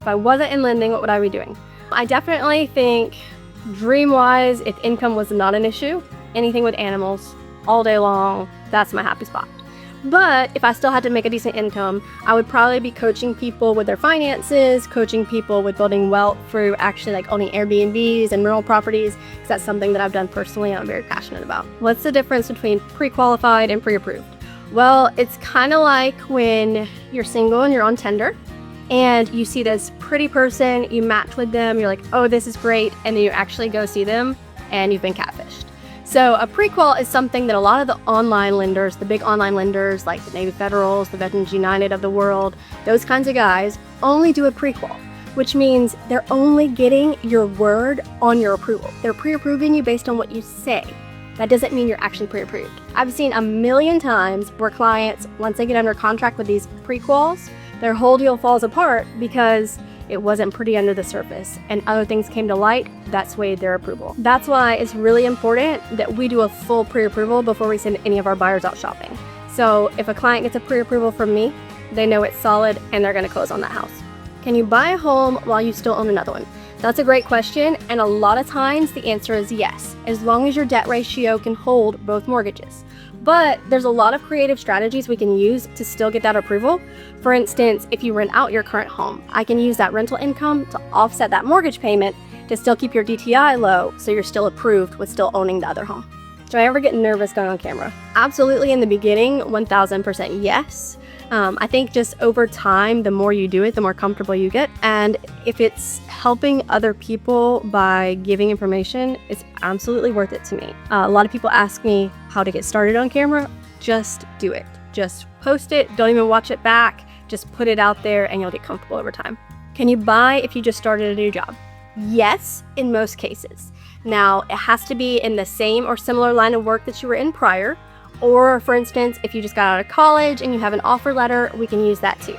If I wasn't in lending, what would I be doing? I definitely think dream-wise, if income was not an issue, anything with animals all day long, that's my happy spot. But if I still had to make a decent income, I would probably be coaching people with their finances, coaching people with building wealth through actually like owning Airbnbs and rental properties, because that's something that I've done personally and I'm very passionate about. What's the difference between pre-qualified and pre-approved? Well, it's kind of like when you're single and you're on Tinder and you see this pretty person, you match with them, you're like, oh, this is great, and then you actually go see them and you've been catfished. So a pre-qual is something that a lot of the online lenders, the big online lenders like the Navy Federals, the Veterans United of the world, those kinds of guys only do a pre-qual, which means they're only getting your word on your approval. They're pre-approving you based on what you say. That doesn't mean you're actually pre-approved. I've seen a million times where clients, once they get under contract with these pre-quals, their whole deal falls apart because it wasn't pretty under the surface and other things came to light that swayed their approval. That's why it's really important that we do a full pre-approval before we send any of our buyers out shopping. So if a client gets a pre-approval from me, they know it's solid and they're gonna close on that house. Can you buy a home while you still own another one? That's a great question, and a lot of times the answer is yes, as long as your debt ratio can hold both mortgages. But there's a lot of creative strategies we can use to still get that approval. For instance, if you rent out your current home, I can use that rental income to offset that mortgage payment to still keep your DTI low so you're still approved with still owning the other home. Do I ever get nervous going on camera? Absolutely, in the beginning, 1000% yes. I think just over time, the more you do it, the more comfortable you get. And if it's helping other people by giving information, it's absolutely worth it to me. A lot of people ask me how to get started on camera. Just do it. Just post it. Don't even watch it back. Just put it out there and you'll get comfortable over time. Can you buy if you just started a new job? Yes, in most cases. Now, it has to be in the same or similar line of work that you were in prior. Or for instance, if you just got out of college and you have an offer letter, we can use that too.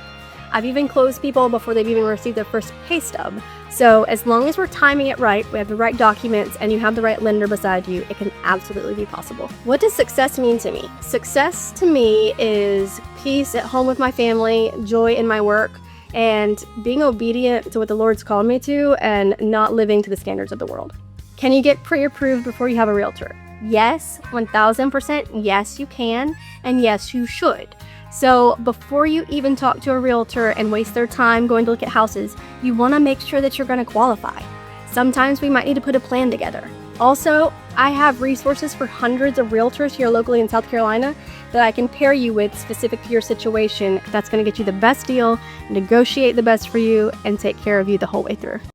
I've even closed people before they've even received their first pay stub. So as long as we're timing it right, we have the right documents, and you have the right lender beside you, it can absolutely be possible. What does success mean to me? Success to me is peace at home with my family, joy in my work, and being obedient to what the Lord's called me to and not living to the standards of the world. Can you get pre-approved before you have a realtor? Yes, 1000%, yes you can, and yes you should. So before you even talk to a realtor and waste their time going to look at houses, you want to make sure that you're going to qualify. Sometimes we might need to put a plan together. Also, I have resources for hundreds of realtors here locally in South Carolina that I can pair you with specific to your situation that's going to get you the best deal, negotiate the best for you, and take care of you the whole way through.